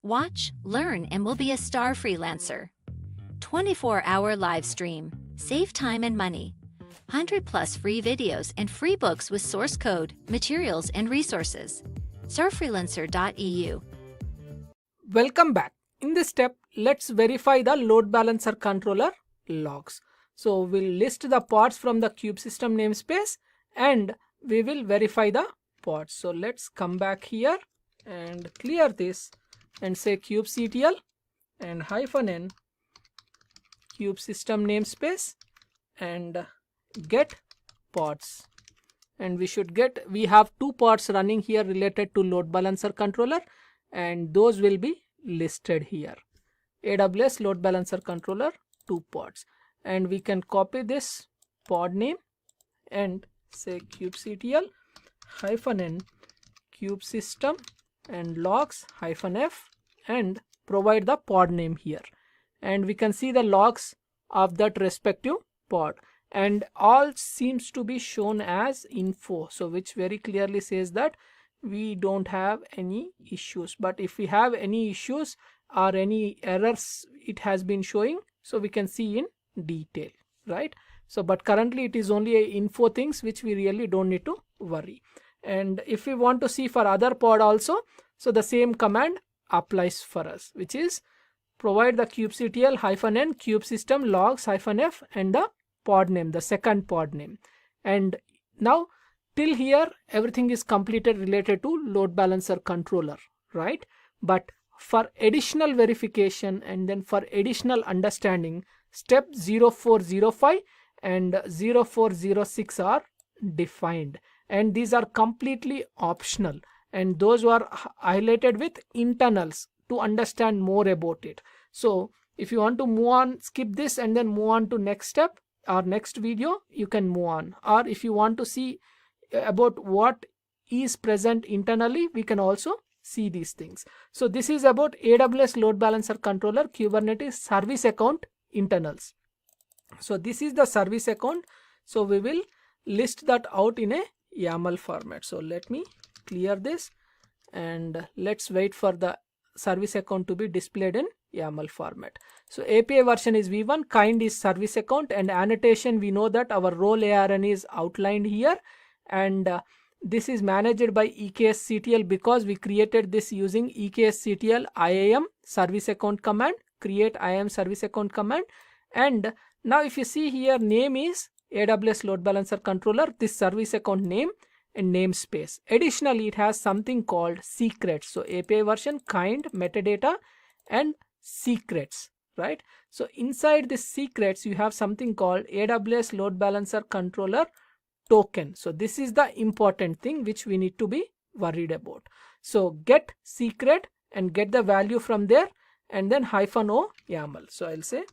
Watch, learn, and we'll be a star freelancer. 24-hour live stream. Save time and money. 100 plus free videos and free books with source code, materials, and resources. starfreelancer.eu. Welcome back. In this step, let's verify the load balancer controller logs. So we'll list the pods from the kube system namespace and we will verify the pods. So let's come back here and clear this and say kubectl and -n kube system namespace and get pods. And we have two pods running here related to load balancer controller, and those will be listed here. AWS load balancer controller, 2 pods. And we can copy this pod name and say kubectl -n kube system and logs -f and provide the pod name here. And we can see the logs of that respective pod. And all seems to be shown as info, so which very clearly says that we don't have any issues. But if we have any issues or any errors it has been showing, so we can see in detail, right? So but currently it is only a info things which we really don't need to worry. And if we want to see for other pod also, so the same command applies for us, which is provide the kubectl -n kube system logs -f and the pod name, the second pod name. And now till here everything is completed related to load balancer controller, right? But for additional verification and then for additional understanding, step 0405 and 0406 are defined, and these are completely optional, and those were highlighted with internals to understand more about it. So if you want to move on, skip this and then move on to next step or next video, you can move on. Or if you want to see about what is present internally, we can also see these things. So this is about AWS load balancer controller Kubernetes service account internals. So this is the service account. So we will list that out in a YAML format. So let me clear this and let's wait for the service account to be displayed in YAML format. So API version is v1, kind is service account, and annotation, we know that our role ARN is outlined here, and this is managed by EKS CTL because we created this using EKS CTL IAM service account command, create IAM service account command. And now if you see here, name is AWS load balancer controller, this service account name and namespace. Additionally, it has something called secrets. So API version, kind, metadata, and secrets, right? So inside this secrets, you have something called AWS load balancer controller token. So this is the important thing which we need to be worried about. So get secret and get the value from there, and then -o YAML. So I'll say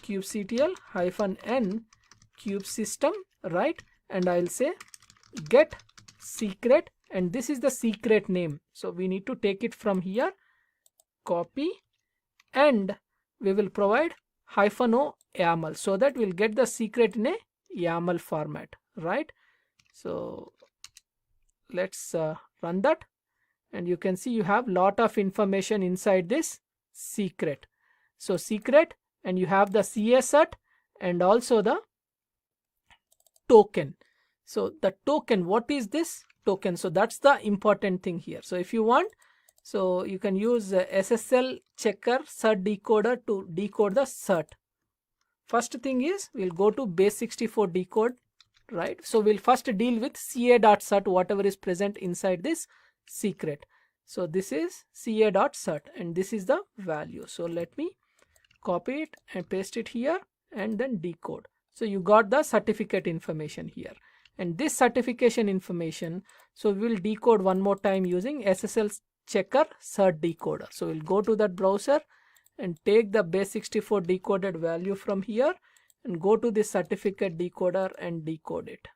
kubectl -n kube system, right? And I'll say get secret, and this is the secret name. So we need to take it from here, copy, and we will provide -o YAML so that we'll get the secret in a YAML format, right? So let's run that, and you can see you have lot of information inside this secret. So secret, and you have the CSAT and also the token. So the token, what is this token? So that's the important thing here. So if you want, so you can use SSL checker cert decoder to decode the cert. First thing is we'll go to base64 decode, right? So we'll first deal with ca.cert, whatever is present inside this secret. So this is ca.cert and this is the value. So let me copy it and paste it here and then decode. So you got the certificate information here. And this certification information, so we will decode one more time using SSL checker cert decoder. So we'll go to that browser and take the base64 decoded value from here and go to this certificate decoder and decode it,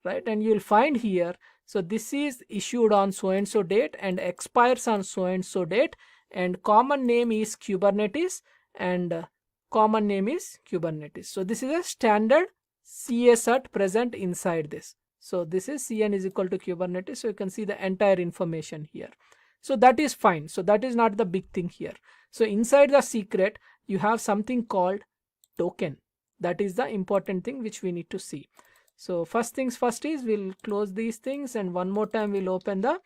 right? And you'll find here, so this is issued on so and so date and expires on so and so date, and common name is Kubernetes and common name is Kubernetes. So this is a standard CSAT present inside this. So this is CN is equal to Kubernetes. So you can see the entire information here. So that is fine. So that is not the big thing here. So inside the secret, you have something called token. That is the important thing which we need to see. So first things first is we'll close these things, and one more time we'll open the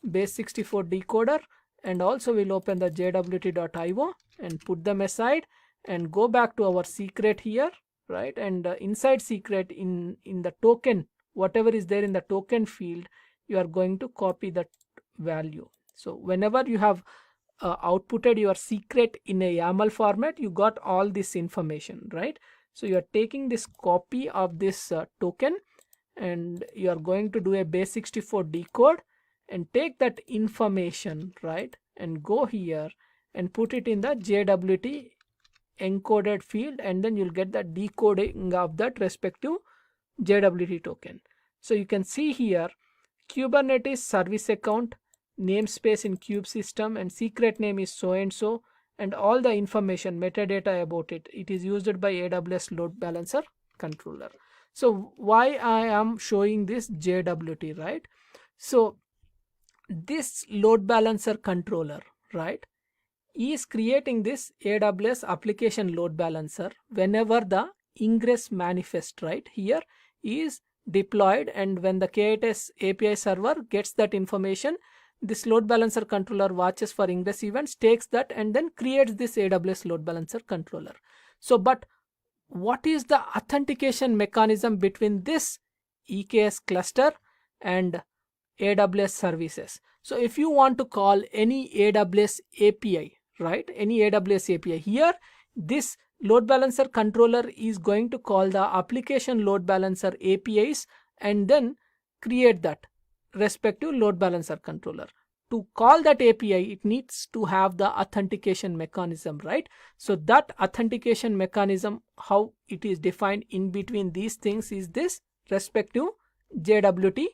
base64 decoder, and also we'll open the jwt.io and put them aside and go back to our secret here, right? And inside secret, in the token, whatever is there in the token field, you are going to copy that value. So whenever you have outputted your secret in a YAML format, you got all this information, right? So you are taking this copy of this token, and you are going to do a base64 decode and take that information, right, and go here and put it in the JWT encoded field, and then you'll get the decoding of that respective JWT token. So you can see here Kubernetes service account, namespace in kube system, and secret name is so and so, and all the information, metadata about it. It is used by AWS load balancer controller. So why I am showing this JWT, right? So this load balancer controller, right, is creating this AWS application load balancer whenever the ingress manifest, right, here is deployed, and when the K8s API server gets that information, this load balancer controller watches for ingress events, takes that, and then creates this AWS load balancer controller. So but what is the authentication mechanism between this EKS cluster and AWS services? So if you want to call any AWS API, right, any AWS API, here this load balancer controller is going to call the application load balancer APIs and then create that respective load balancer controller. To call that API, it needs to have the authentication mechanism, right? So that authentication mechanism, how it is defined in between these things, is this respective JWT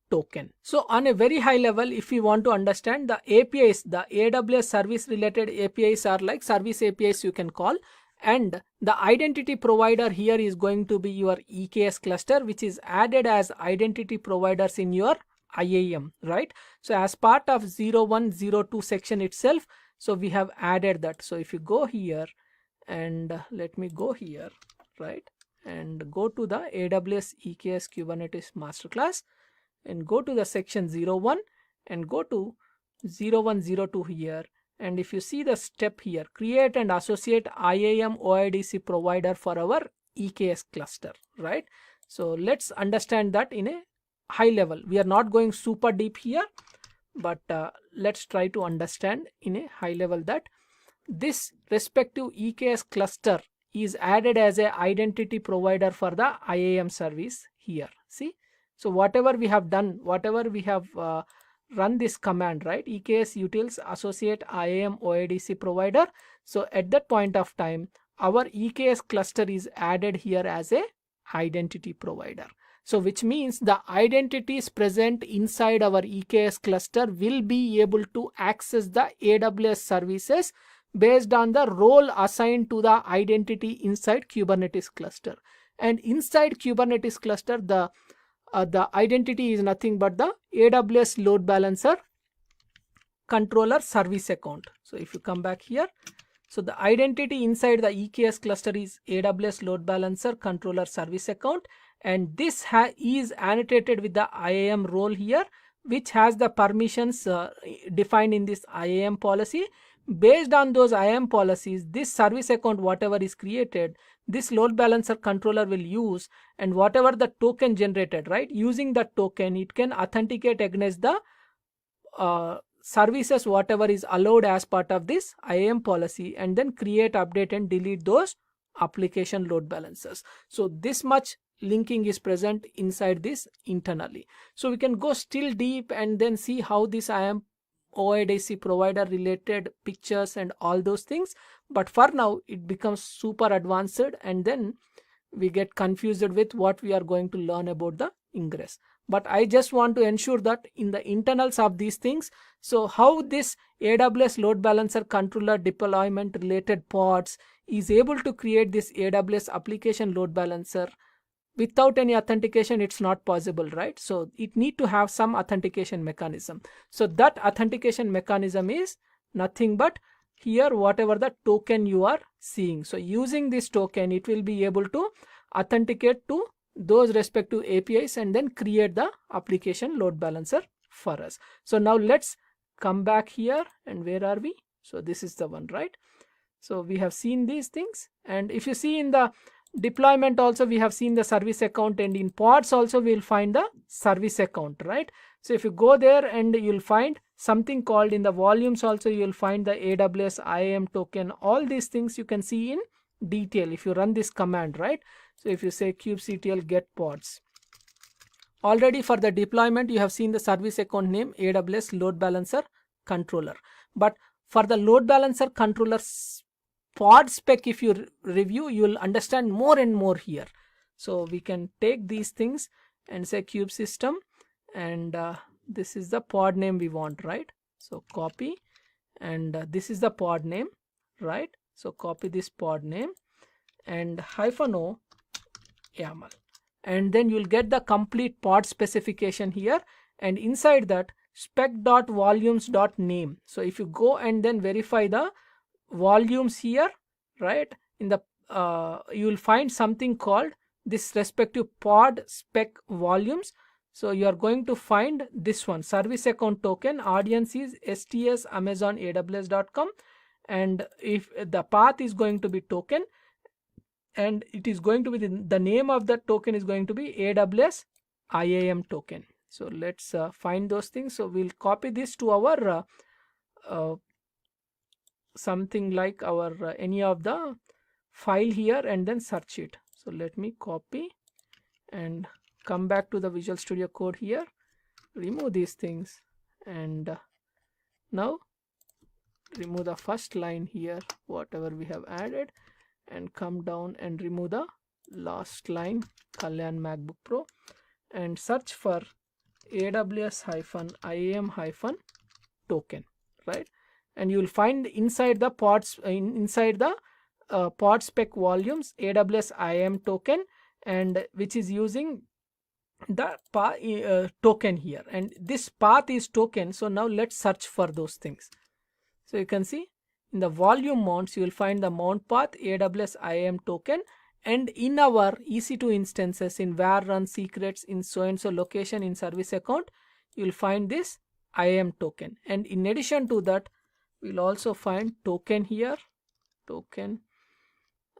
token. So on a very high level, if you want to understand the APIs, the AWS service related APIs are like service APIs you can call, and the identity provider here is going to be your EKS cluster, which is added as identity providers in your IAM, right? So as part of 0102 section itself, so we have added that. So if you go here, and let me go here, right, and go to the AWS EKS Kubernetes Masterclass, and go to the section 01 and go to 0102 here, and if you see the step here, create and associate IAM OIDC provider for our EKS cluster, right? So let's understand that in a high level. We are not going super deep here, but let's try to understand in a high level that this respective EKS cluster is added as a identity provider for the IAM service here. See, so whatever we have done, whatever we have run this command, right, EKS utils associate IAM OIDC provider. So at that point of time, our EKS cluster is added here as a identity provider. So which means the identities present inside our EKS cluster will be able to access the AWS services based on the role assigned to the identity inside Kubernetes cluster. And inside Kubernetes cluster, the identity is nothing but the AWS load balancer controller service account. So if you come back here, so the identity inside the EKS cluster is AWS load balancer controller service account, and this is annotated with the IAM role here, which has the permissions defined in this IAM policy. Based on those IAM policies, this service account, whatever is created, this load balancer controller will use, and whatever the token generated, right, using that token, it can authenticate against the services whatever is allowed as part of this IAM policy, and then create, update and delete those application load balancers. So this much linking is present inside this internally. So we can go still deep and then see how this IAM OIDC provider related pictures and all those things, but for now it becomes super advanced, and then we get confused with what we are going to learn about the ingress. But I just want to ensure that in the internals of these things, so how this AWS load balancer controller deployment related pods is able to create this AWS application load balancer without any authentication it's not possible, right? So it need to have some authentication mechanism. So that authentication mechanism is nothing but here whatever the token you are seeing. So using this token it will be able to authenticate to those respective APIs and then create the application load balancer for us. So now let's come back here, and where are we? So this is the one, right? So we have seen these things, and if you see in the deployment also we have seen the service account, and in pods also we will find the service account, right? So if you go there and you'll find something called in the volumes also, you'll find the AWS IAM token. All these things you can see in detail if you run this command, right? So if you say kubectl get pods, already for the deployment you have seen the service account name AWS load balancer controller. But for the load balancer controller pod spec, if you review, you will understand more and more here. So we can take these things and say kube system, and this is the pod name we want, right? So copy, and this is the pod name, right? So copy this pod name and -o YAML, and then you'll get the complete pod specification here, and inside that spec.volumes.name. So if you go and then verify the volumes here, right, in the you will find something called this respective pod spec volumes. So you are going to find this one, service account token, audience is sts amazon aws.com, and if the path is going to be token, and it is going to be the name of that token is going to be AWS IAM token. So let's find those things. So we'll copy this to our something like our any of the file here and then search it. So let me copy and come back to the Visual Studio Code here, remove these things, and now remove the first line here, whatever we have added, and come down and remove the last line, Kalyan MacBook Pro, and search for AWS-IAM-token, right? And you will find inside the pods, pod spec volumes, AWS IAM token, and which is using the token here, and this path is token. So now let's search for those things. So you can see in the volume mounts you will find the mount path AWS IAM token, and in our EC2 instances in var run secrets in so and so location in service account you will find this IAM token, and in addition to that we will also find token here, token,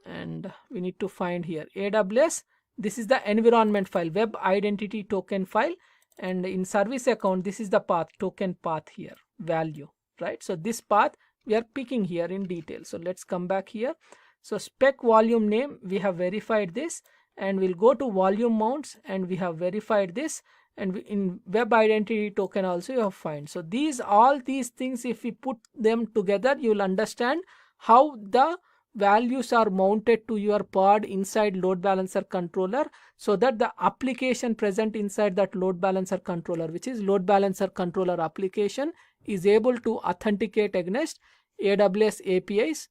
and we need to find here AWS. This is the environment file, web identity token file, and in service account this is the path, token path here, value, right? So this path we are picking here in detail. So let's come back here. So spec volume name, we have verified this, and we'll go to volume mounts and we have verified this, and in web identity token also you have find. So all these things, if we put them together, you will understand how the values are mounted to your pod inside load balancer controller, so that the application present inside that load balancer controller, which is load balancer controller application, is able to authenticate against AWS APIs.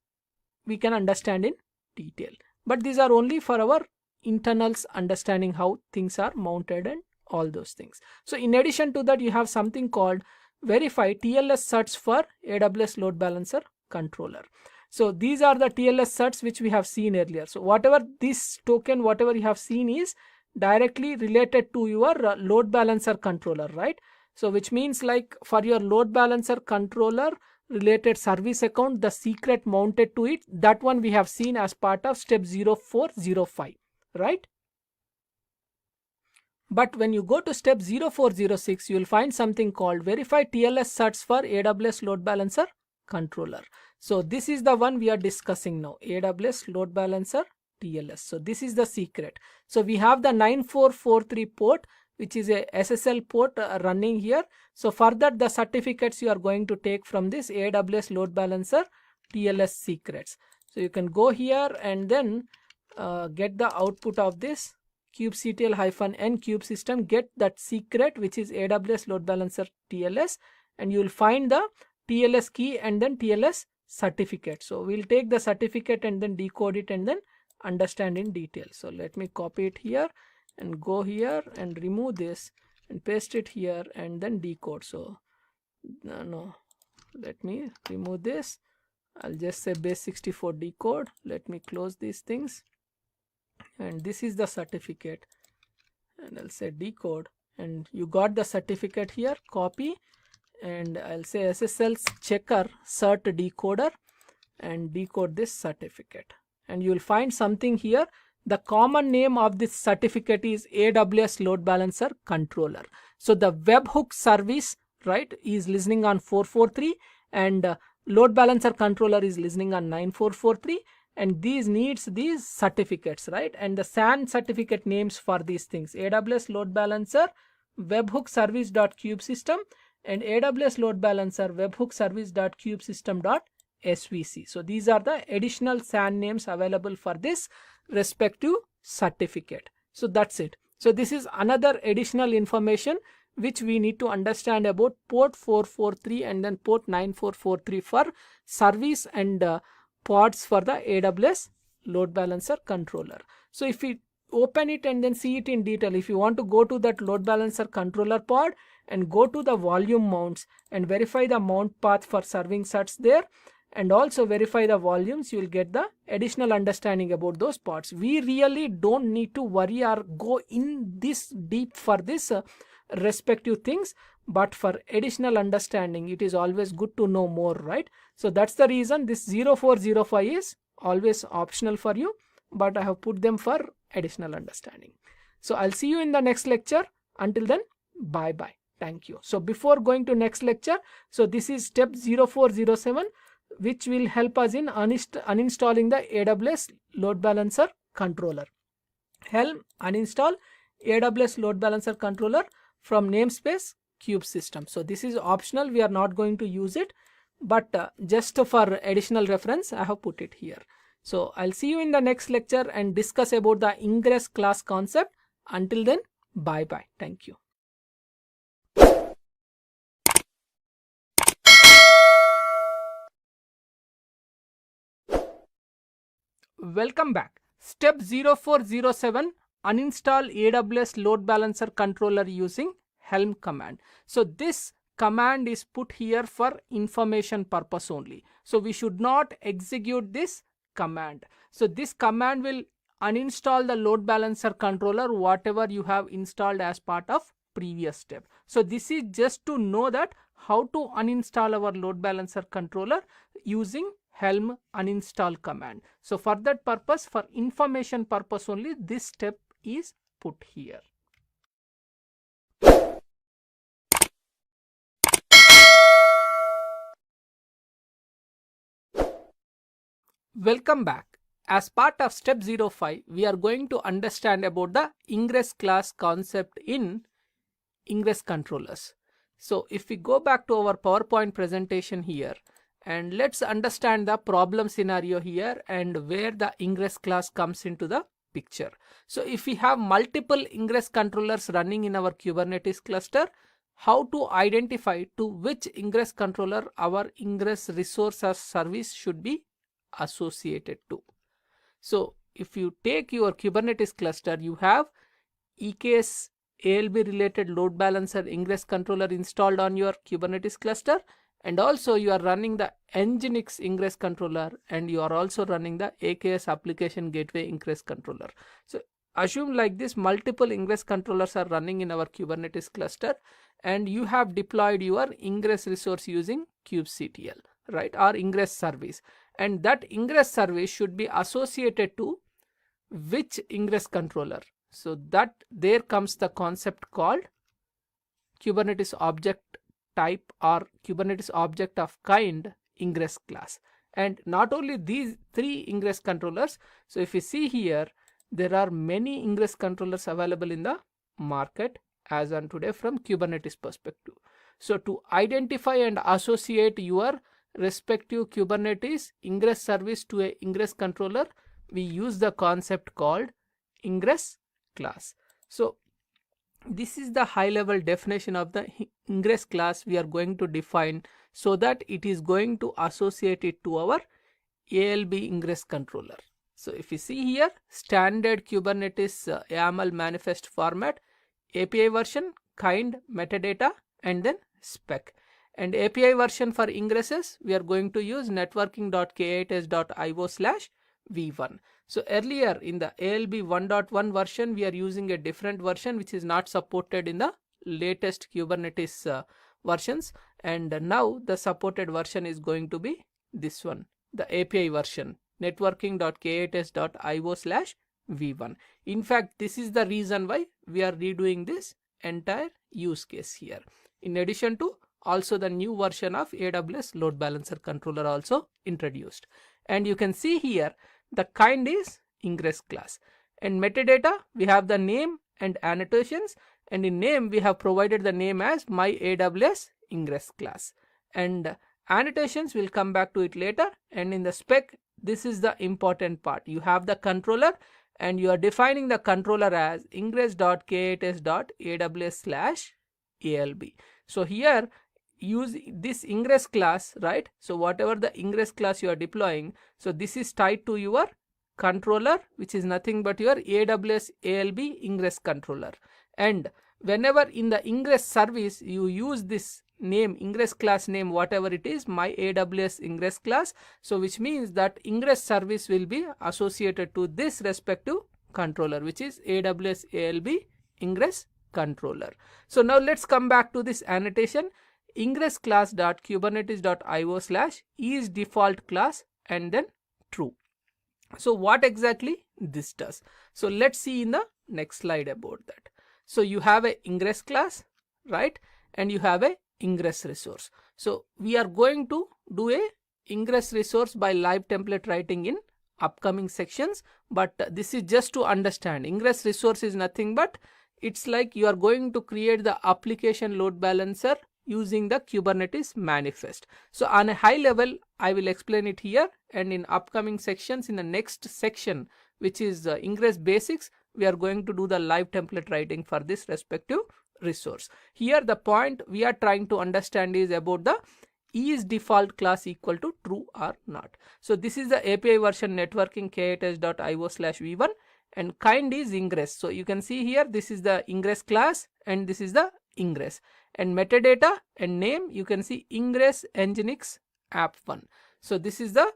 We can understand in detail, but these are only for our internals understanding how things are mounted and all those things. So in addition to that, you have something called verify TLS certs for AWS load balancer controller. So these are the TLS certs which we have seen earlier. So whatever this token, whatever you have seen is directly related to your load balancer controller, right? So which means like for your load balancer controller related service account, the secret mounted to it, that one we have seen as part of step 0405, right? But when you go to step 0406, you will find something called verify TLS certs for AWS load balancer controller. So this is the one we are discussing now, AWS load balancer TLS. So this is the secret. So we have the 9443 port, which is a SSL port running here. So for that, the certificates you are going to take from this AWS load balancer TLS secrets. So you can go here and then get the output of this kubectl-n kube system, get that secret, which is AWS load balancer TLS, and you will find the TLS key and then TLS certificate. So we'll take the certificate and then decode it and then understand in detail. So let me copy it here and go here and remove this and paste it here and then decode. So no, let me remove this. I'll just say base64 decode. Let me close these things, and this is the certificate, and I'll say decode, and you got the certificate here. Copy, and I'll say SSL checker cert decoder and decode this certificate, and you will find something here. The common name of this certificate is AWS Load Balancer Controller. So the webhook service, right, is listening on 443, and Load Balancer Controller is listening on 9443, and these needs these certificates, right? And the SAN certificate names for these things: AWS Load Balancer webhook service.kubesystem and AWS Load Balancer webhook service.kubesystem.svc. So these are the additional SAN names available for this respective certificate. So that's it. So this is another additional information which we need to understand about port 443 and then port 9443 for service and pods for the AWS Load Balancer Controller. So if we open it and then see it in detail, if you want to go to that Load Balancer Controller pod and go to the volume mounts and verify the mount path for serving certs there, and also verify the volumes, you will get the additional understanding about those pods. We really don't need to worry or go in this deep for this respective things, but for additional understanding it is always good to know more, right? So that's the reason this 0405 is always optional for you, but I have put them for additional understanding. So I'll see you in the next lecture. Until then, bye bye. Thank you. So before going to next lecture, so this is step 0407, which will help us in uninstalling the AWS Load Balancer Controller. Helm uninstall AWS Load Balancer Controller from namespace kubesystem. So this is optional. We are not going to use it, but just for additional reference, I have put it here. So I'll see you in the next lecture and discuss about the ingress class concept. Until then, bye bye. Thank you. Welcome back. Step 0407, uninstall AWS Load Balancer Controller using Helm command. So this command is put here for information purpose only. So we should not execute this command. So this command will uninstall the Load Balancer Controller, whatever you have installed as part of previous step. So this is just to know that how to uninstall our Load Balancer Controller using Helm uninstall command. So for that purpose, for information purpose only, this step is put here. Welcome back. As part of step 05, we are going to understand about the ingress class concept in ingress controllers. So if we go back to our PowerPoint presentation here, and let's understand the problem scenario here and where the ingress class comes into the picture. So if we have multiple ingress controllers running in our Kubernetes cluster, how to identify to which ingress controller our ingress resource as service should be associated to. So if you take your Kubernetes cluster, you have EKS ALB related load balancer ingress controller installed on your Kubernetes cluster, and also you are running the Nginx ingress controller, and you are also running the AKS application gateway ingress controller. So assume like this, multiple ingress controllers are running in our Kubernetes cluster, and you have deployed your ingress resource using kubectl, right, or ingress service, and that ingress service should be associated to which ingress controller. So that there comes the concept called Kubernetes object type or Kubernetes object of kind ingress class. And not only these three ingress controllers, so if you see here, there are many ingress controllers available in the market as on today from Kubernetes perspective. So to identify and associate your respective Kubernetes ingress service to a ingress controller, we use the concept called ingress class. So this is the high level definition of the ingress class we are going to define, so that it is going to associate it to our ALB ingress controller. So if you see here, standard Kubernetes YAML manifest format, API version, kind, metadata, and then spec. And API version for ingresses, we are going to use networking.k8s.io/v1. So earlier in the ALB 1.1 version, we are using a different version which is not supported in the latest Kubernetes versions. And now the supported version is going to be this one, the API version, networking.k8s.io/v1. In fact, this is the reason why we are redoing this entire use case here. In addition to also the new version of AWS load balancer controller also introduced. And you can see here the kind is ingress class, and metadata we have the name and annotations, and in name we have provided the name as my AWS ingress class, and annotations will come back to it later. And in the spec, this is the important part. You have the controller and you are defining the controller as ingress.k8s.aws/alb. So here use this ingress class, right? So whatever the ingress class you are deploying, so this is tied to your controller, which is nothing but your AWS ALB ingress controller. And whenever in the ingress service you use this name, ingress class name, whatever it is, my AWS ingress class, so which means that ingress service will be associated to this respective controller, which is AWS ALB ingress controller. So now let's come back to this annotation, ingress class.kubernetes.io/is default class and then true. So what exactly this does? So let's see in the next slide about that. So you have a ingress class, right? And you have a ingress resource. So we are going to do a ingress resource by live template writing in upcoming sections, but this is just to understand. Ingress resource is nothing but it's like you are going to create the application load balancer using the Kubernetes manifest. So on a high level, I will explain it here, and in upcoming sections, in the next section, which is ingress basics, we are going to do the live template writing for this respective resource. Here the point we are trying to understand is about the is default class equal to true or not. So this is the API version networking k8s.io/v1, and kind is ingress. So you can see here this is the ingress class and this is the ingress, and metadata and name you can see ingress nginx app1. So this is the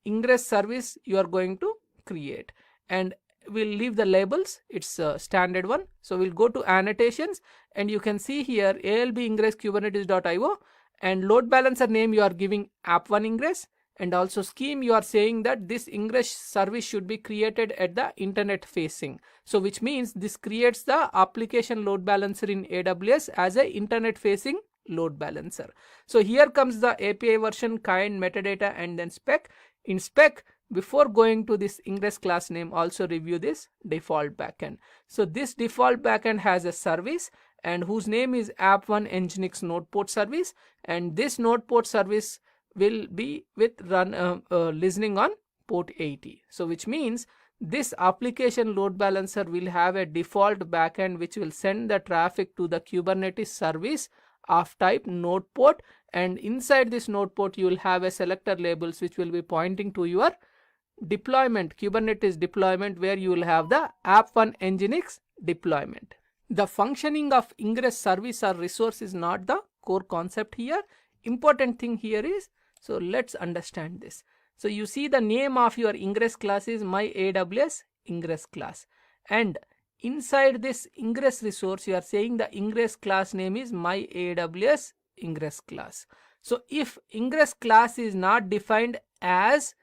ingress service you are going to create, and we'll leave the labels, it's a standard one. So we'll go to annotations, and you can see here ALB ingress kubernetes.io, and load balancer name you are giving app1 ingress, and also scheme you are saying that this ingress service should be created at the internet facing. So which means this creates the application load balancer in AWS as a internet facing load balancer. So here comes the API version, kind, metadata, and then spec. In spec, before going to this ingress class name, also review this default backend. So this default backend has a service and whose name is app1 nginx node port service, and this node port service will be with listening on port 80. So which means this application load balancer will have a default backend which will send the traffic to the Kubernetes service of type node port, and inside this node port you will have a selector labels which will be pointing to your deployment, Kubernetes deployment, where you will have the app1 nginx deployment. The functioning of ingress service or resource is not the core concept here. Important thing here is, so let's understand this. So you see the name of your ingress class is my AWS ingress class, and inside this ingress resource you are saying the ingress class name is my AWS ingress class. So if ingress class is not defined as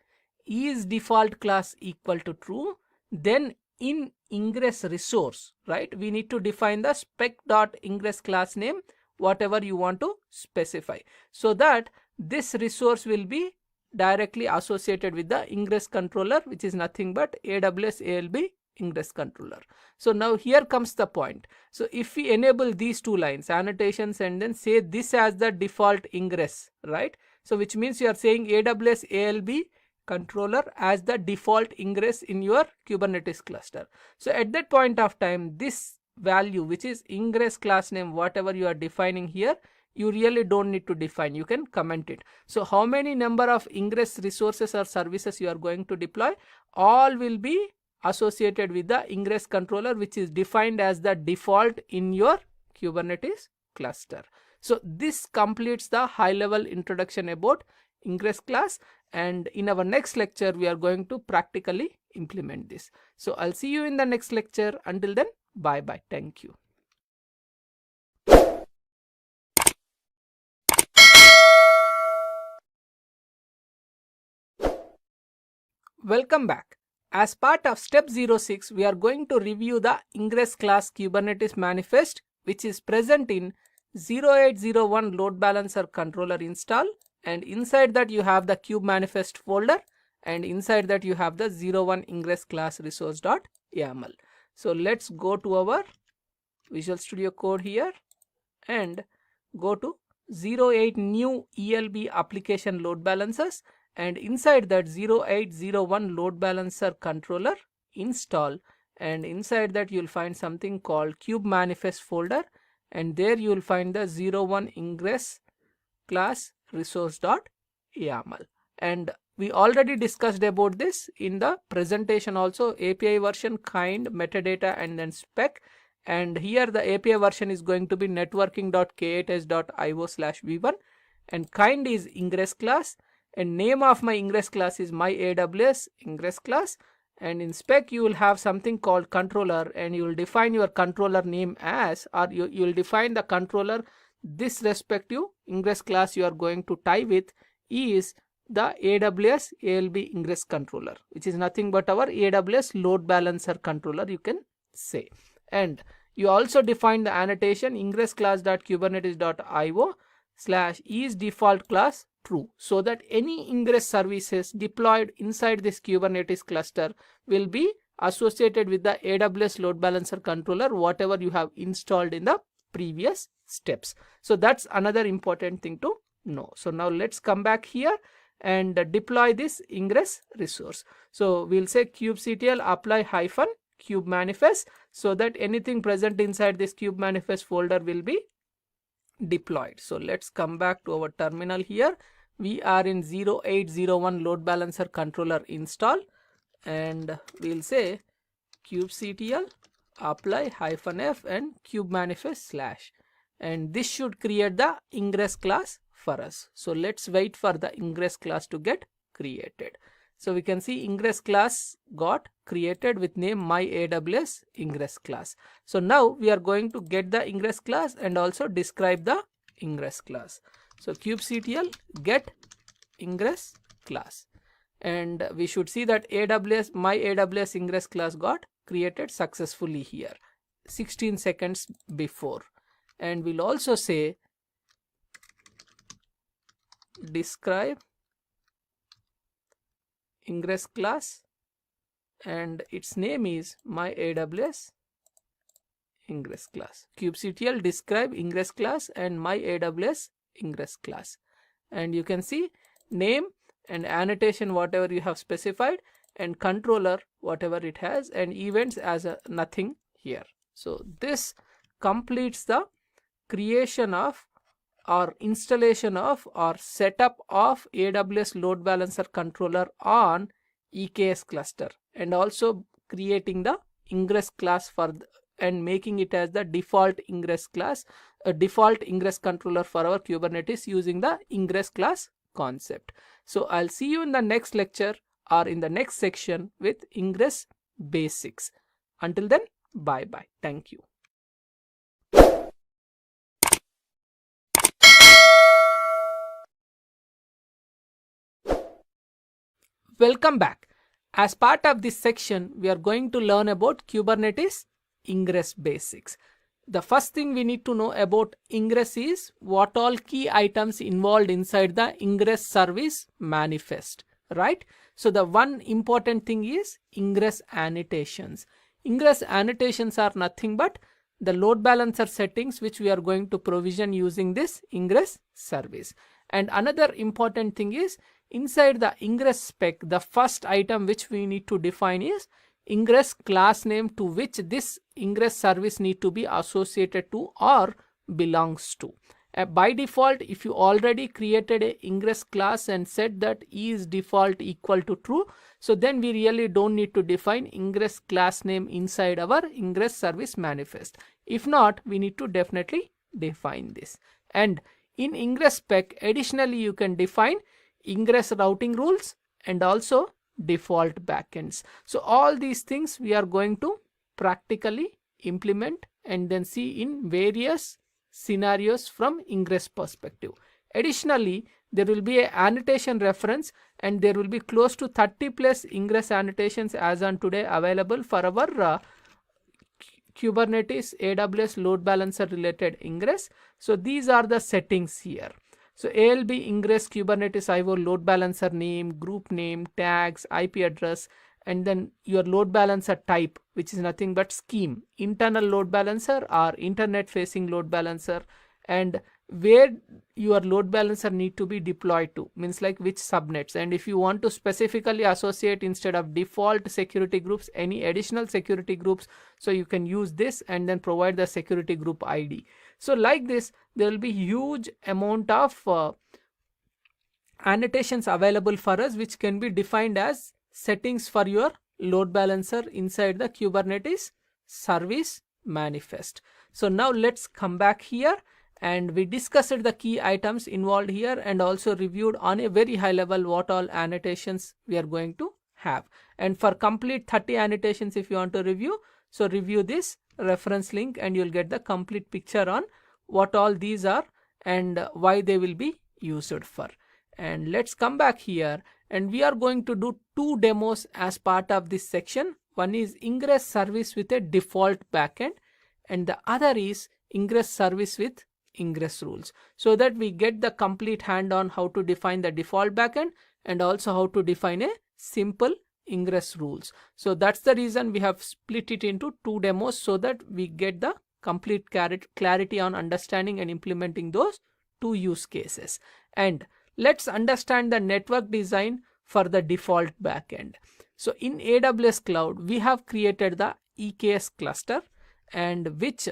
is default class equal to true, then in ingress resource, right, we need to define the spec.ingress class name, whatever you want to specify, so that this resource will be directly associated with the ingress controller, which is nothing but AWS ALB ingress controller. So now here comes the point. So if we enable these two lines, annotations, and then say this as the default ingress, right? So which means you are saying AWS ALB controller as the default ingress in your Kubernetes cluster. So at that point of time, this value, which is ingress class name, whatever you are defining here, you really don't need to define. You can comment it. So how many number of ingress resources or services you are going to deploy, all will be associated with the ingress controller, which is defined as the default in your Kubernetes cluster. So this completes the high level introduction about ingress class, and in our next lecture we are going to practically implement this. So I'll see you in the next lecture. Until then, bye bye. Thank you. Welcome back. As part of step 06, we are going to review the ingress class Kubernetes manifest, which is present in 0801 load balancer controller install, and inside that you have the kube manifest folder, and inside that you have the 01 ingress class resource.yaml. So let's go to our Visual Studio Code here and go to 08 new ELB application load balancers, and inside that 0801 load balancer controller install, and inside that you'll find something called kube manifest folder, and there you will find the 01 ingress class resource.yaml. And we already discussed about this in the presentation also, API version, kind, metadata, and then spec. And here the API version is going to be networking.k8s.io/v1, and kind is ingress class, and name of my ingress class is my AWS ingress class. And in spec you will have something called controller, and you will define your controller name as, or you will define the controller, this respective ingress class you are going to tie with is the AWS ALB ingress controller, which is nothing but our AWS load balancer controller, you can say. And you also define the annotation ingress class.kubernetes.io/is default class true, so that any ingress services deployed inside this Kubernetes cluster will be associated with the AWS load balancer controller, whatever you have installed in the previous steps. So that's another important thing to know. So now let's come back here and deploy this ingress resource. So we'll say kubectl apply hyphen kube manifest, so that anything present inside this kube manifest folder will be deployed. So let's come back to our terminal here. We are in 0801 load balancer controller install, and we'll say kubectl apply -f and kube manifest / and this should create the ingress class for us. So let's wait for the ingress class to get created. So we can see ingress class got created with name my AWS ingress class. So now we are going to get the ingress class and also describe the ingress class. So kubectl get ingress class, and we should see that my AWS ingress class got created successfully here 16 seconds before. And we'll also say describe ingress class, and its name is my AWS ingress class. Kubectl describe ingress class and my AWS ingress class, and you can see name and annotation whatever you have specified, and controller whatever it has, and events as a nothing here. So this completes the creation of or installation of or setup of AWS load balancer controller on EKS cluster, and also creating the ingress class for and making it as the default ingress class, a default ingress controller for our Kubernetes using the ingress class concept. So I'll see you in the next lecture or in the next section with ingress basics. Until then, bye bye. Thank you. Welcome back. As part of this section, we are going to learn about Kubernetes ingress basics. The first thing we need to know about ingress is what all key items involved inside the ingress service manifest, right? So the one important thing is ingress annotations. Ingress annotations are nothing but the load balancer settings which we are going to provision using this ingress service. And another important thing is inside the ingress spec, the first item which we need to define is ingress class name to which this ingress service need to be associated to or belongs to. By default, if you already created a ingress class and set that is default equal to true, so then we really don't need to define ingress class name inside our ingress service manifest. If not, we need to definitely define this. And in ingress spec, additionally you can define ingress routing rules and also default backends. So all these things we are going to practically implement and then see in various scenarios from ingress perspective. Additionally, there will be an annotation reference, and there will be close to 30 plus ingress annotations as on today available for our Kubernetes AWS load balancer related ingress. So these are the settings here. So ALB ingress Kubernetes IO load balancer name, group name, tags, IP address, and then your load balancer type, which is nothing but scheme, internal load balancer or internet facing load balancer, and where your load balancer need to be deployed to, means like which subnets. And if you want to specifically associate instead of default security groups any additional security groups, so you can use this and then provide the security group ID. So like this, there will be huge amount of annotations available for us, which can be defined as settings for your load balancer inside the Kubernetes service manifest. So now let's come back here, and we discussed the key items involved here and also reviewed on a very high level what all annotations we are going to have. And for complete 30 annotations, if you want to review, so review this reference link and you'll get the complete picture on what all these are and why they will be used for. And let's come back here, and we are going to do two demos as part of this section. One is ingress service with a default backend, and the other is ingress service with ingress rules, so that we get the complete hand on how to define the default backend and also how to define a simple ingress rules. So that's the reason we have split it into two demos, so that we get the complete clarity on understanding and implementing those two use cases. And let's understand the network design for the default backend. So in AWS cloud, we have created the EKS cluster, and which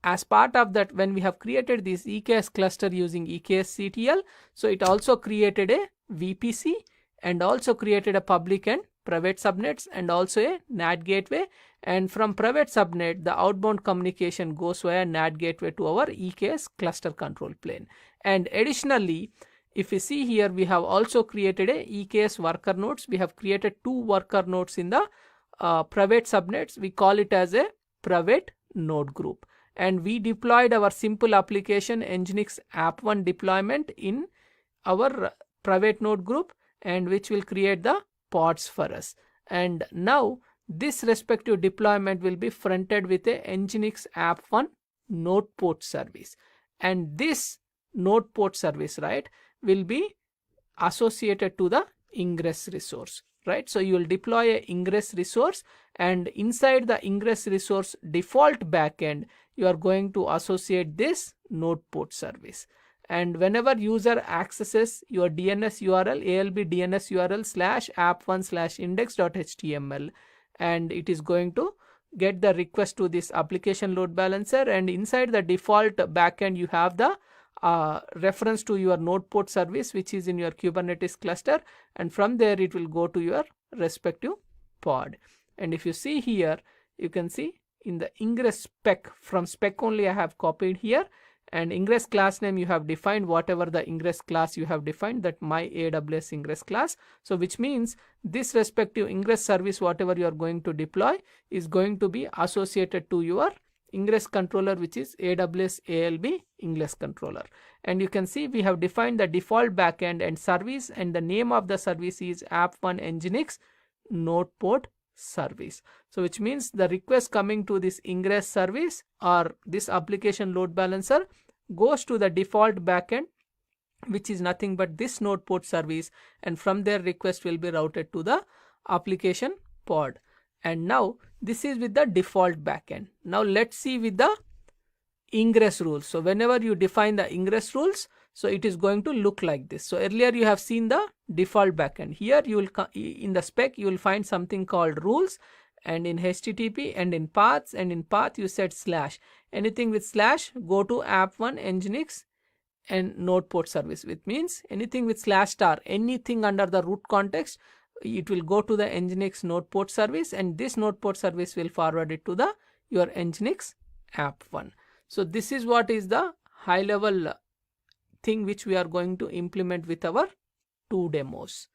as part of that, when we have created this EKS cluster using EKS CTL, so it also created a VPC and also created a public and private subnets and also a NAT gateway. And from private subnet, the outbound communication goes via NAT gateway to our EKS cluster control plane. And additionally, if you see here, we have also created a EKS worker nodes. We have created two worker nodes in the private subnets. We call it as a private node group. And we deployed our simple application Nginx app1 deployment in our private node group, and which will create the pods for us. And now this respective deployment will be fronted with a Nginx app1 node port service. And this node port service, right, will be associated to the ingress resource, right? So you will deploy a ingress resource, and inside the ingress resource default backend, you are going to associate this node port service. And whenever user accesses your DNS URL, ALB DNS URL /app1/index.html, and it is going to get the request to this application load balancer, and inside the default backend you have the reference to your node port service, which is in your Kubernetes cluster, and from there it will go to your respective pod. And if you see here, you can see in the ingress spec, from spec only I have copied here, and ingress class name you have defined whatever the ingress class you have defined, that my AWS ingress class. So which means this respective ingress service whatever you are going to deploy is going to be associated to your ingress controller, which is AWS ALB ingress controller. And you can see we have defined the default backend and service, and the name of the service is app1 Nginx node port service. So which means the request coming to this ingress service or this application load balancer goes to the default backend, which is nothing but this node port service, and from there request will be routed to the application pod. And now this is with the default backend. Now let's see with the ingress rules. So whenever you define the ingress rules, so it is going to look like this. So earlier you have seen the default backend. Here you will, in the spec you will find something called rules, and in HTTP and in paths, and in path you set /. Anything with / go to app1 Nginx and node port service, which means anything with /star, anything under the root context, it will go to the Nginx node port service, and this node port service will forward it to the your Nginx app1. So this is what is the high level thing which we are going to implement with our 2 demos.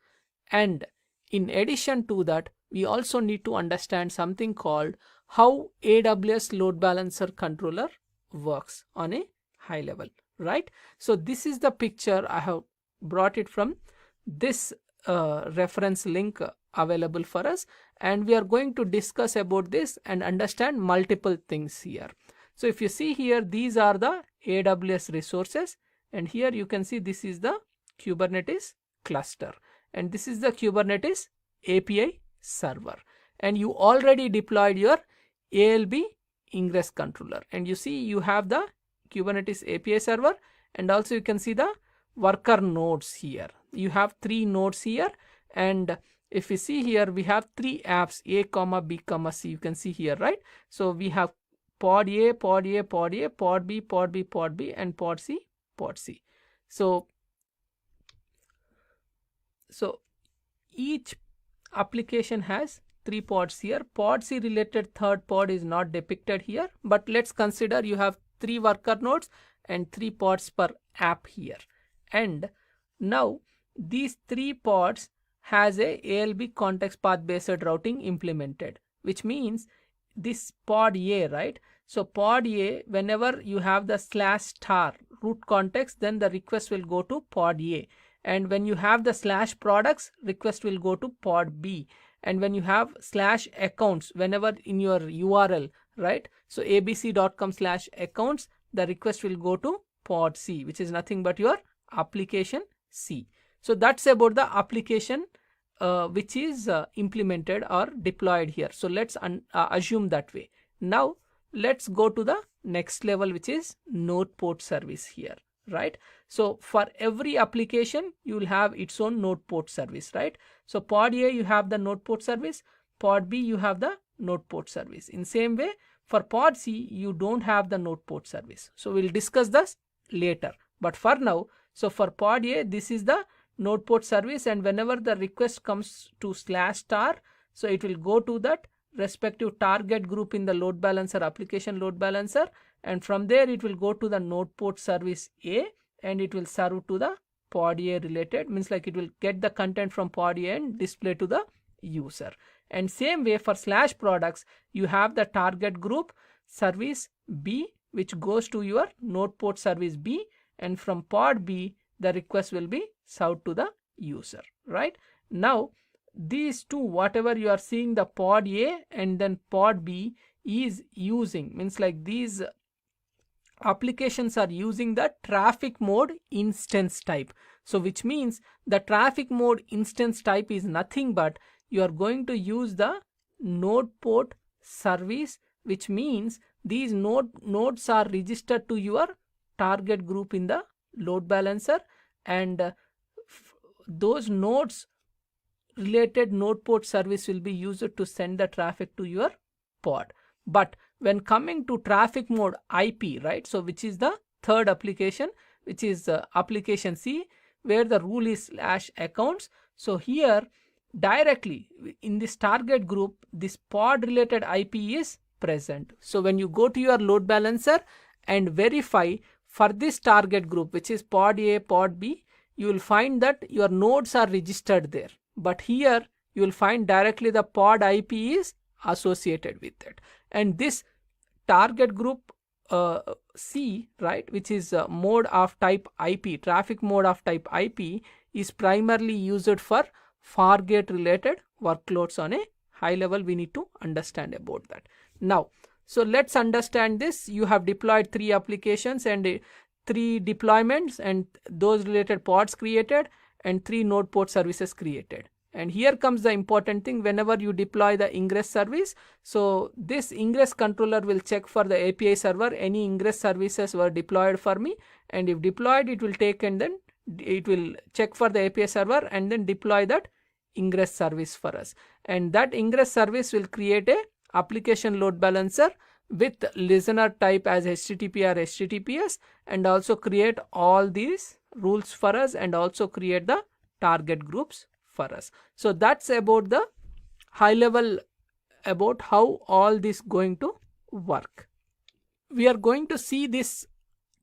And in addition to that, we also need to understand something called how AWS load balancer controller works on a high level, right? So this is the picture. I have brought it from this reference link available for us, and we are going to discuss about this and understand multiple things here. So if you see here, these are the AWS resources, and here you can see this is the Kubernetes cluster, and this is the Kubernetes API server, and you already deployed your ALB ingress controller, and you see you have the Kubernetes API server, and also you can see the worker nodes here. You have 3 nodes here, and if you see here, we have 3 apps, A, B, C. You can see here, right? So we have pod A, pod A, pod A, pod B, pod B, pod B, and pod C, pod C. So each application has 3 pods here. Pod C related third pod is not depicted here, but let's consider you have 3 worker nodes and 3 pods per app here. And now these 3 pods has a ALB context path based routing implemented, which means this pod A, right? So pod A, whenever you have the /star root context, then the request will go to pod A. And when you have the /products, request will go to pod B. And when you have /accounts, whenever in your URL, right? So abc.com/accounts, the request will go to pod C, which is nothing but your application C. So that's about the application which is implemented or deployed here. So let's assume that way. Now let's go to the next level, which is node port service here, right? So for every application, you will have its own node port service, right? So pod A, you have the node port service. Pod B, you have the node port service. In same way, for pod C, you don't have the node port service. So we'll discuss this later. But for now, so for pod A, this is the node port service, and whenever the request comes to /star, so it will go to that respective target group in the load balancer, application load balancer, and from there it will go to the node port service A, and it will serve to the pod A related, means like it will get the content from pod A and display to the user. And same way for /products, you have the target group service B, which goes to your node port service B, and from pod B, the request will be served to the user, right? Now these two, whatever you are seeing, the pod A and then pod B is using, means like these applications are using the traffic mode instance type. So which means the traffic mode instance type is nothing but you are going to use the node port service, which means these nodes are registered to your target group in the load balancer, and those nodes related node port service will be used to send the traffic to your pod. But when coming to traffic mode IP, right, so which is the third application, which is application C, where the rule is /accounts. So here directly in this target group, this pod related IP is present. So when you go to your load balancer and verify for this target group, which is pod A, pod B, you will find that your nodes are registered there. But here you will find directly the pod IP is associated with it. And this target group C, right, which is mode of type IP, traffic mode of type IP, is primarily used for Fargate related workloads on a high level. We need to understand about that. Now, so let's understand this. You have deployed 3 applications and 3 deployments, and those related pods created, and 3 node port services created. And here comes the important thing. Whenever you deploy the ingress service, so this ingress controller will check for the API server, any ingress services were deployed for me, and if deployed, it will take and then it will check for the API server and then deploy that ingress service for us. And that ingress service will create a application load balancer with listener type as HTTP or HTTPS, and also create all these rules for us and also create the target groups for us. So that's about the high level about how all this going to work. We are going to see this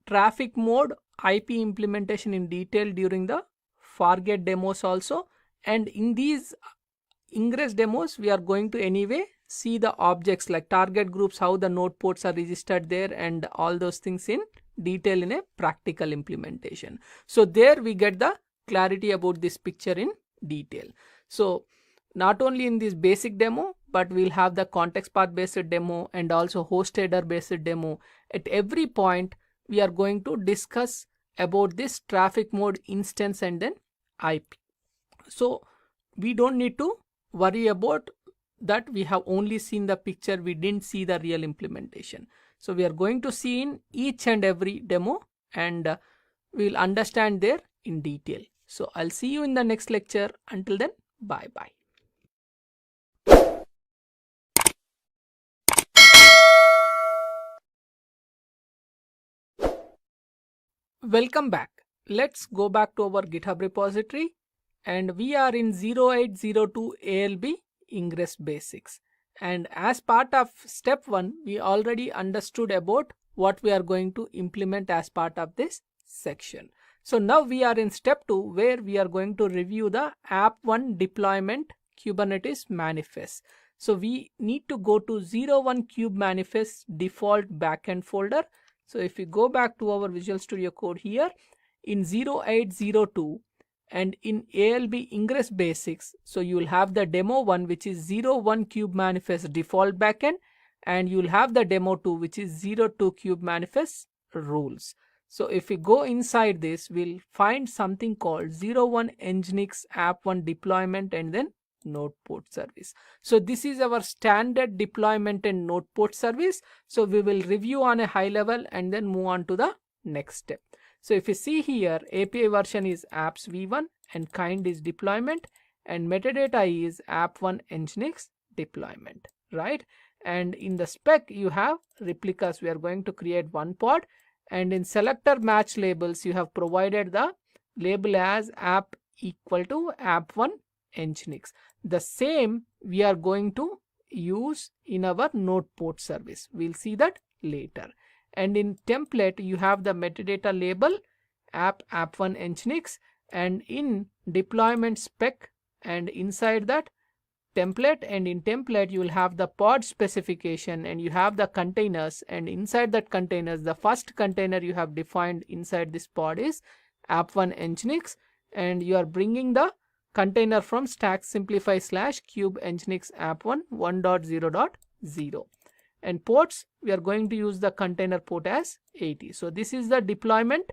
traffic mode IP implementation in detail during the Fargate demos also, and in these ingress demos we are going to anyway see the objects like target groups, how the node ports are registered there, and all those things in detail in a practical implementation. So there we get the clarity about this picture in detail. So not only in this basic demo, but we'll have the context path based demo and also host header based demo. At every point we are going to discuss about this traffic mode instance and then IP. So we don't need to worry about that. We have only seen the picture, we didn't see the real implementation. So we are going to see in each and every demo, and we'll understand there in detail. So I'll see you in the next lecture. Until then, bye bye. Welcome back. Let's go back to our GitHub repository, and we are in 0802 ALB ingress basics. And as part of step 1, we already understood about what we are going to implement as part of this section. So now we are in step 2, where we are going to review the app1 deployment Kubernetes manifest. So we need to go to 01 kube manifest default backend folder. So if we go back to our Visual Studio Code here in 0802 and in ALB ingress basics, so you will have the demo 1, which is 01 kube manifest default backend, and you will have the demo 2, which is 02 kube manifest rules. So if we go inside this, we'll find something called 01 Nginx app1 deployment and then node port service. So this is our standard deployment and node port service. So we will review on a high level and then move on to the next step. So if you see here, API version is apps v1 and kind is deployment, and metadata is app1 Nginx deployment, right? And in the spec you have replicas. We are going to create one pod, and in selector match labels you have provided the label as app equal to app1 Nginx. The same we are going to use in our node port service. We'll see that later. And in template you have the metadata label app1 Nginx, and in deployment spec and inside that template, and in template you will have the pod specification and you have the containers, and inside that containers the first container you have defined inside this pod is app1 Nginx, and you are bringing the container from stack simplify /kube nginx app1 1.0.0, and ports we are going to use the container port as 80. So this is the deployment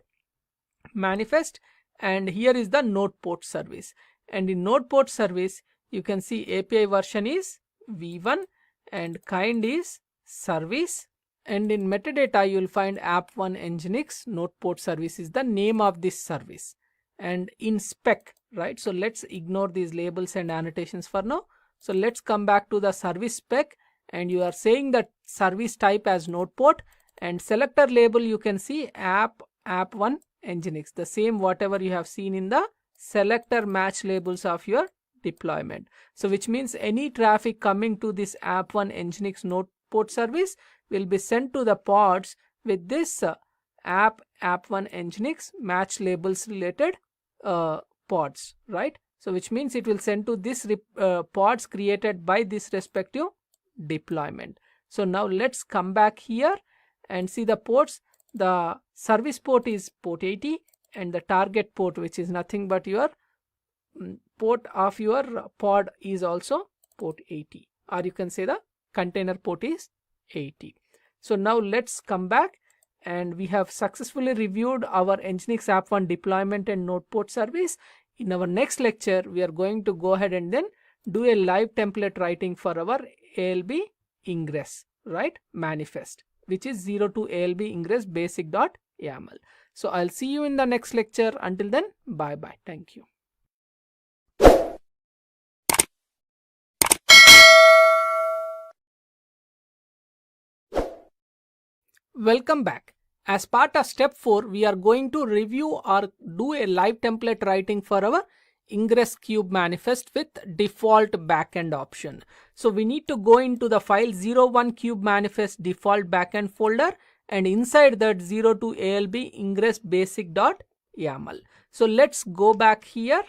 manifest, and here is the node port service. And in node port service you can see API version is v1 and kind is service, and in metadata you will find app1 Nginx node port service is the name of this service, and in spec, right? So let's ignore these labels and annotations for now. So let's come back to the service spec, and you are saying that service type as node port, and selector label you can see app1 Nginx, the same whatever you have seen in the selector match labels of your deployment. So which means any traffic coming to this app1 Nginx node port service will be sent to the pods with this app1 Nginx match labels related pods, right? So which means it will send to this pods created by this respective deployment. So now let's come back here and see the ports. The service port is port 80, and the target port, which is nothing but your port of your pod, is also port 80, or you can say the container port is 80. So now let's come back, and we have successfully reviewed our Nginx app1 deployment and node port service. In our next lecture we are going to go ahead and then do a live template writing for our ALB ingress, right, manifest, which is 02 ALB ingress basic.yaml. So I'll see you in the next lecture. Until then, bye bye. Thank you. Welcome back. As part of step 4, we are going to review or do a live template writing for our Ingress Cube manifest with default backend option. So we need to go into the file 01 Cube manifest default backend folder, and inside that 02 ALB ingress basic.yaml. So let's go back here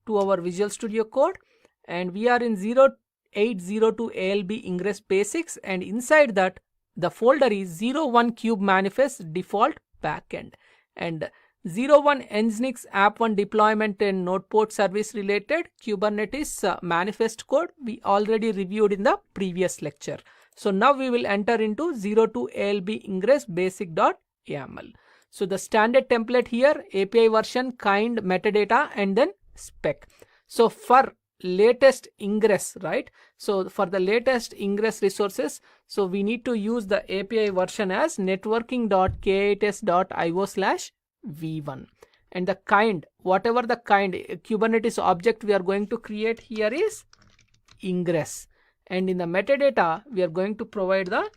to our Visual Studio Code, and we are in 0802 ALB ingress basics, and inside that the folder is 01 Cube manifest default backend, and 01 Nginx app1 deployment and node port service related Kubernetes manifest code we already reviewed in the previous lecture. So now we will enter into 02 ALB ingress basic.yaml. So the standard template here, API version, kind, metadata, and then spec. So for latest ingress, right? So for the latest ingress resources, so we need to use the API version as networking.k8s.io/v1, and the kind, whatever the kind Kubernetes object we are going to create here is ingress, and in the metadata we are going to provide the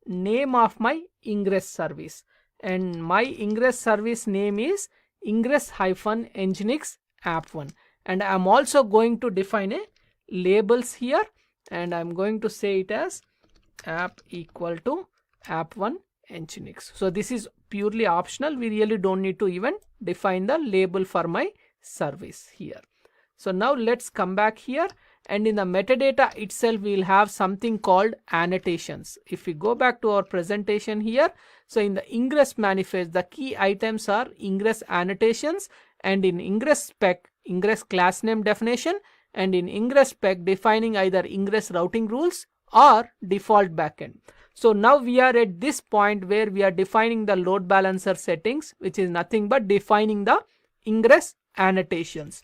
name of my ingress service, and my ingress service name is ingress-nginx app1. And I'm also going to define a labels here, and I'm going to say it as app equal to app1 nginx. So this is purely optional. We really don't need to even define the label for my service here. So now let's come back here, and in the metadata itself we'll have something called annotations. If we go back to our presentation here, so in the ingress manifest the key items are ingress annotations, and in ingress spec ingress class name definition, and in ingress spec defining either ingress routing rules or default backend. So now we are at this point where we are defining the load balancer settings, which is nothing but defining the ingress annotations.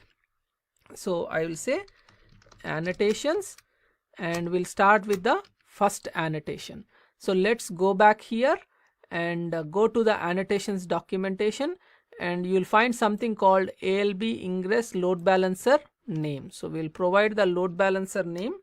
So I will say annotations, and we'll start with the first annotation. So let's go back here and go to the annotations documentation, and you'll find something called ALB ingress load balancer name. So we'll provide the load balancer name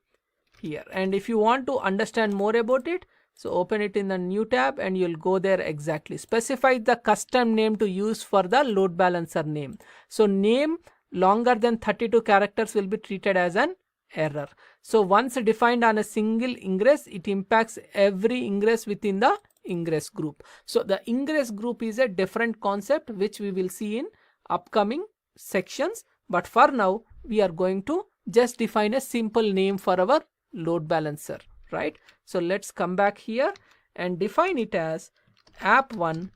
here, and if you want to understand more about it, so open it in the new tab and you'll go there. Exactly specify the custom name to use for the load balancer name. So name longer than 32 characters will be treated as an error. So once defined on a single ingress, it impacts every ingress within the ingress group. So the ingress group is a different concept which we will see in upcoming sections, but for now we are going to just define a simple name for our load balancer, right? So let's come back here and define it as app1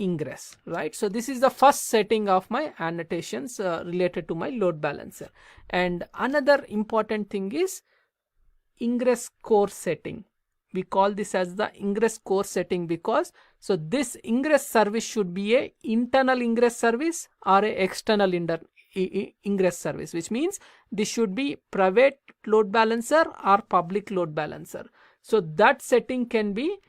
ingress, right? So this is the first setting of my annotations related to my load balancer. And another important thing is ingress core setting. We call this as the ingress core setting because so this ingress service should be a internal ingress service or a external ingress service, which means this should be private load balancer or public load balancer. So that setting can be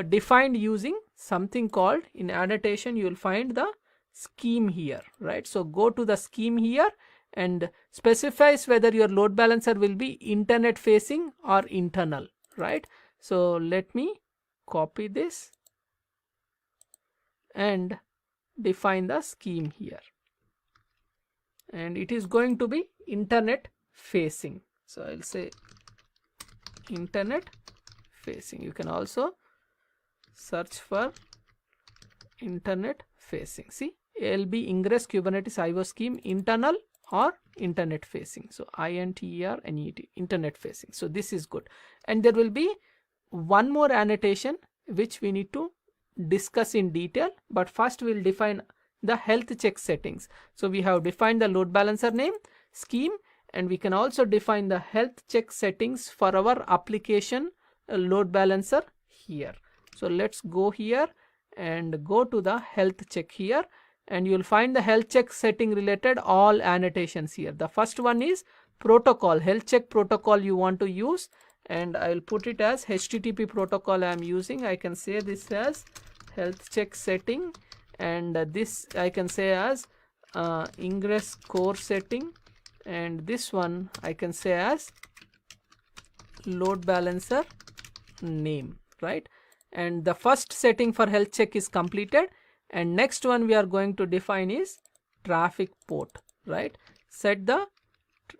defined using something called, in annotation you will find the scheme here, right? So go to the scheme here and specifies whether your load balancer will be internet facing or internal, right? So let me copy this and define the scheme here, and it is going to be internet facing. So I'll say internet facing. You can also search for internet facing. See, ALB ingress Kubernetes IO scheme internal or internet facing. So INTERNET, internet facing. So this is good. And there will be one more annotation which we need to discuss in detail, but first we'll define the health check settings. So we have defined the load balancer name, scheme, and we can also define the health check settings for our application load balancer here. So let's go here and go to the health check here, and you'll find the health check setting related all annotations here. The first one is protocol, health check protocol you want to use, and I will put it as HTTP protocol I am using. I can say this as health check setting, and this I can say as ingress core setting, and this one I can say as load balancer name, right? and the first setting for health check is completed. And next one we are going to define is traffic port, right? Set the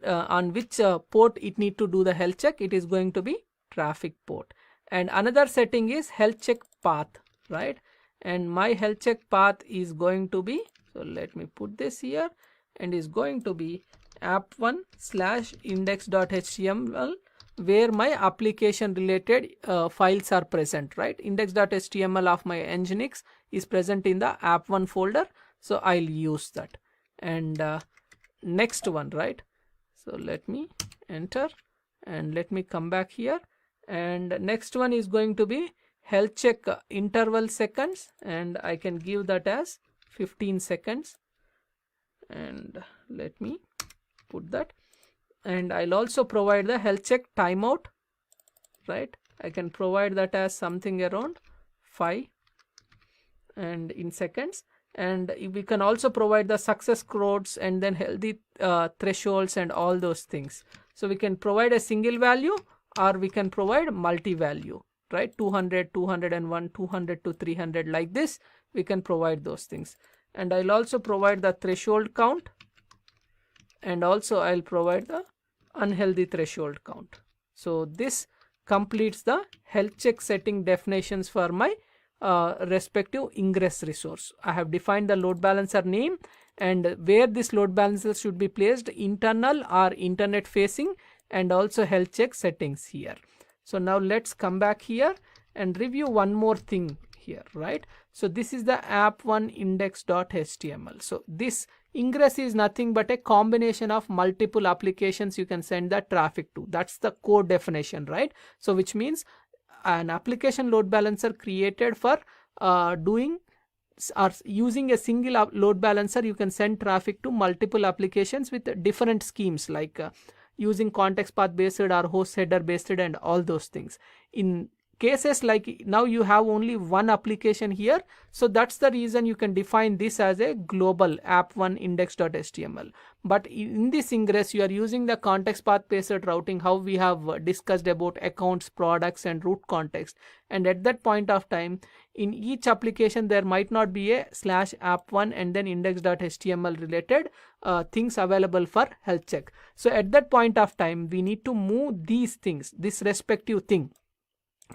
on which port it need to do the health check. It is going to be traffic port. And another setting is health check path, right? And my health check path is going to be, so let me put this here, and is going to be app1/index.html, where my application related files are present, right? Index.html of my Nginx is present in the app1 folder, so I'll use that. And next one, right? So let me enter and let me come back here, and next one is going to be health check interval seconds, and I can give that as 15 seconds, and let me put that. And I'll also provide the health check timeout, right? I can provide that as something around 5 and in seconds. And we can also provide the success codes and then healthy thresholds and all those things. So we can provide a single value, or we can provide multi-value, right? 200, 201, 200 to 300, like this we can provide those things. And I'll also provide the threshold count, and also I'll provide the unhealthy threshold count. So this completes the health check setting definitions for my respective ingress resource. I have defined the load balancer name and where this load balancer should be placed, internal or internet facing, and also health check settings here. So now let's come back here and review one more thing here, right? So this is the app1 index.html. So this ingress is nothing but a combination of multiple applications you can send the traffic to. That's the core definition, right? So which means an application load balancer created for doing or using a single load balancer, you can send traffic to multiple applications with different schemes, like using context path based or host header based and all those things. In cases like now you have only one application here, so that's the reason you can define this as a global app1 index.html. But in this ingress you are using the context path based routing, how we have discussed about accounts, products and root context. And at that point of time, in each application there might not be a /app1 and then index.html related things available for health check. So at that point of time we need to move these things, this respective thing,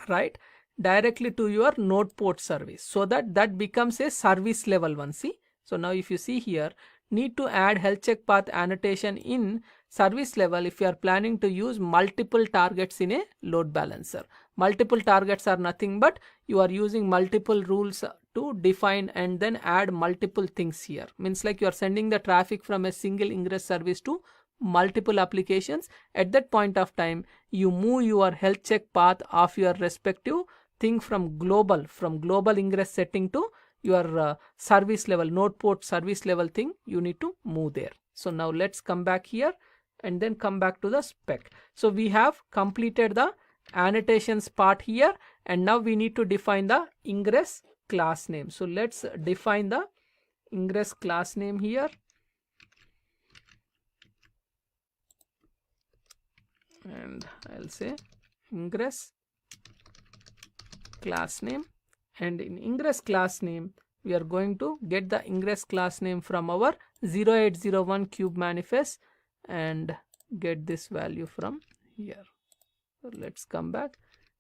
right, directly to your node port service, so that becomes a service level one. See, so now if you see here, need to add health check path annotation in service level if you are planning to use multiple targets in a load balancer. Multiple targets are nothing but you are using multiple rules to define and then add multiple things here. Means like you are sending the traffic from a single ingress service to multiple applications. At that point of time you move your health check path of your respective thing from global ingress setting to your service level node port service level thing. You need to move there. So now let's come back here and then come back to the spec. So we have completed the annotations part here, and now we need to define the ingress class name. So let's define the ingress class name here. And I'll say ingress class name, and in ingress class name we are going to get the ingress class name from our 0801 kube manifest and get this value from here. So let's come back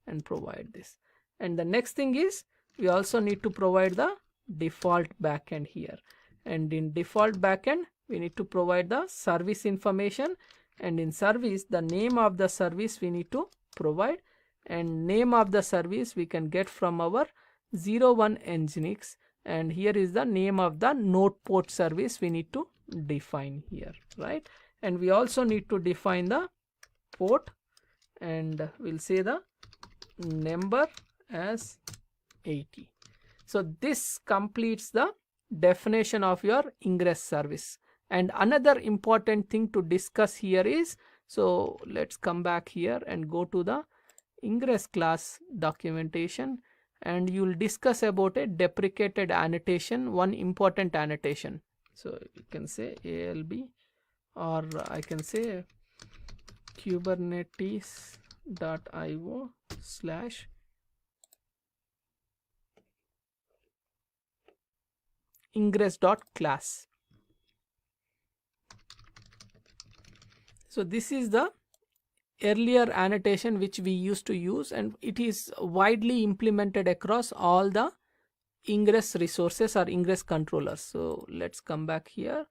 and provide this. And the next thing is we also need to provide the default backend here, and in default backend we need to provide the service information, and in service the name of the service we need to provide, and name of the service we can get from our 01 Nginx, and here is the name of the node port service we need to define here, right? And we also need to define the port, and we'll say the number as 80. So this completes the definition of your ingress service. And another important thing to discuss here is, so let's come back here and go to the ingress class documentation, and you'll discuss about a deprecated annotation, one important annotation. So you can say ALB, or I can say kubernetes.io/ ingress.class. So this is the earlier annotation which we used to use, and it is widely implemented across all the ingress resources or ingress controllers. So let's come back here.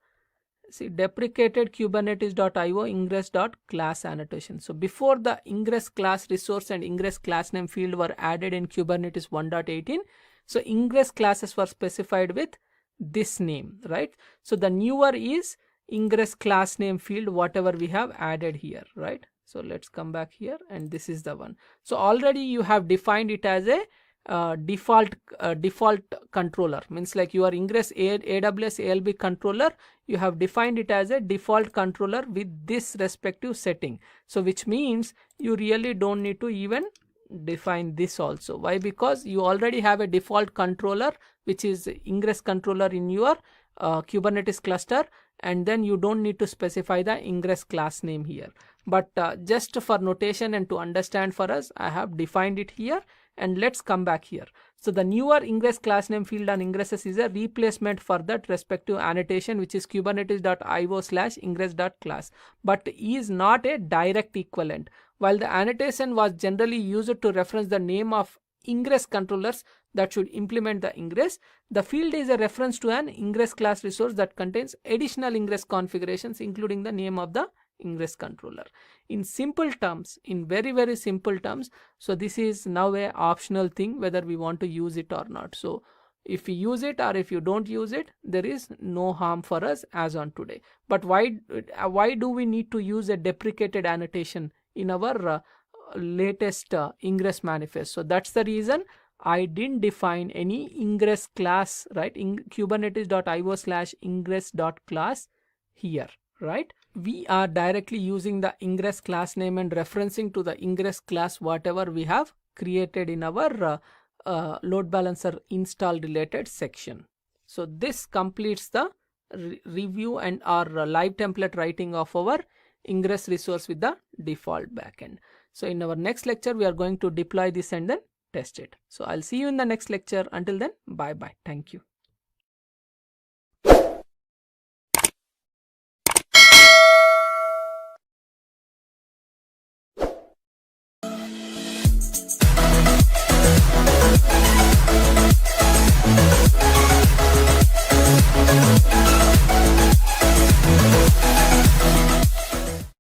See, deprecated kubernetes.io ingress.class annotation. So before the ingress class resource and ingress class name field were added in Kubernetes 1.18, so ingress classes were specified with this name, right? So the newer is ingress class name field, whatever we have added here, right? So let's come back here, and this is the one. So already you have defined it as a default controller, means like your ingress AWS ALB controller, you have defined it as a default controller with this respective setting. So which means you really don't need to even define this also. Why? Because you already have a default controller which is ingress controller in your Kubernetes cluster, and then you don't need to specify the ingress class name here. But just for notation and to understand for us, I have defined it here. And let's come back here. So the newer ingress class name field on ingresses is a replacement for that respective annotation, which is kubernetes.io/ingress.class, but is not a direct equivalent. While the annotation was generally used to reference the name of ingress controllers that should implement the ingress, the field is a reference to an ingress class resource that contains additional ingress configurations, including the name of the ingress controller. In simple terms, in very simple terms, so this is now a optional thing whether we want to use it or not. So if we use it or if you don't use it, there is no harm for us as on today. But why do we need to use a deprecated annotation in our latest ingress manifest? So that's the reason I didn't define any ingress class, right, in kubernetes.io/ingress.class here, right? We are directly using the ingress class name and referencing to the ingress class whatever we have created in our load balancer install related section. So this completes the review and our live template writing of our ingress resource with the default backend. So in our next lecture, we are going to deploy this and then test it. So I'll see you in the next lecture. Until then, bye bye. Thank you.